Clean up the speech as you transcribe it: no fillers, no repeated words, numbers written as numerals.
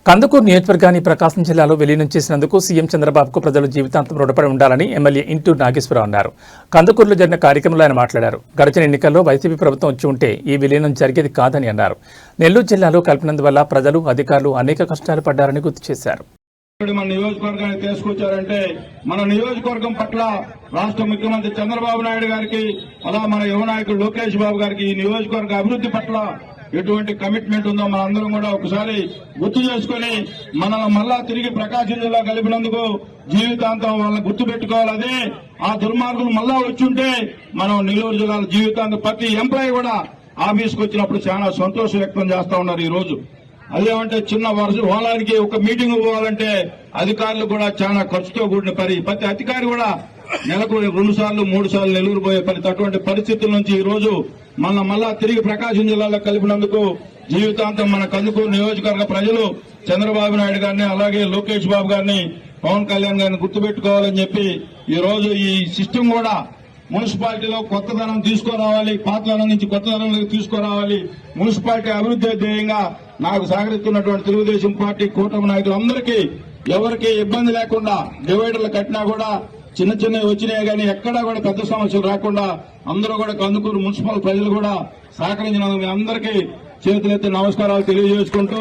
కందుకూరు నియోజకవర్గాన్ని ప్రకాశం జిల్లాలో విలీనం చేసినందుకు సీఎం చంద్రబాబుకు ప్రజలు జీవితాంతం రుణపడి ఉండాలని ఎమ్మెల్యే ఇంటూరు నాగేశ్వరరావు అన్నారు. కందుకూరులో జరిగిన కార్యక్రమంలో ఆయన మాట్లాడారు. గడిచిన ఎన్నికల్లో వైసీపీ ప్రభుత్వం వచ్చి ఉంటే ఈ విలీనం జరిగేది కాదని అన్నారు. నెల్లూరు జిల్లాలో కలిపినందువల్ల ప్రజలు, అధికారులు అనేక కష్టాలు పడ్డారని గుర్తు చేశారు. మన నియోజకవర్గాన్ని తీసుకొచ్చారంటే మన నియోజకవర్గం పట్ల రాష్ట్ర ముఖ్యమంత్రి చంద్రబాబు నాయుడు గారికి, అలా మన యువ నాయకుడు లోకేష్ బాబు గారికి ఈ నియోజకవర్గ అభివృద్ధి పట్ల ఎటువంటి కమిట్మెంట్ ఉందో మనందరం కూడా ఒకసారి గుర్తు చేసుకుని మనల్ని మళ్ళా తిరిగి ప్రకాశం జిల్లా కలిపినందుకు జీవితాంతం వాళ్ళని గుర్తు పెట్టుకోవాలి. అదే ఆ దుర్మార్గులు మళ్ళా వచ్చుంటే మనం నెల్లూరు జిల్లాలో జీవితాంతం ప్రతి ఎంప్లాయీ కూడా ఆఫీస్కి వచ్చినప్పుడు చాలా సంతోషం వ్యక్తం చేస్తా ఉన్నారు. ఈ రోజు అదేమంటే చిన్న వాళ్ళకి ఒక మీటింగ్ పోవాలంటే అధికారులు కూడా చాలా ఖర్చుతో కూడిన పని. ప్రతి అధికారి కూడా నెలకు 2 సార్లు 3 సార్లు నెల్లూరు పోయే పని. అటువంటి పరిస్థితుల నుంచి ఈ రోజు మళ్ళా తిరిగి ప్రకాశం జిల్లాలో కలిపినందుకు జీవితాంతం మన కందుకూరు నియోజకవర్గ ప్రజలు చంద్రబాబు నాయుడు గారిని, అలాగే లోకేష్ బాబు గారిని, పవన్ కళ్యాణ్ గారిని గుర్తుపెట్టుకోవాలని చెప్పి ఈ రోజు ఈ సిస్టమ్ కూడా మున్సిపాలిటీలో కొత్తదనం తీసుకురావాలి, పాతదనం నుంచి కొత్తదనంలోకి తీసుకురావాలి. మున్సిపాలిటీ అభివృద్ధి ధ్యేయంగా నాకు సహకరిస్తున్నటువంటి తెలుగుదేశం పార్టీ కూటమి నాయకులందరికీ ఎవరికి ఇబ్బంది లేకుండా డివైడర్లు కట్టినా కూడా చిన్నవి వచ్చినాయి కానీ ఎక్కడా కూడా పెద్ద సమస్యలు రాకుండా అందరూ కూడా కందుకూరు మున్సిపల్ ప్రజలు కూడా సహకరించినందుకు మీ అందరికీ చేతులెత్తి నమస్కారాలు తెలియజేసుకుంటూ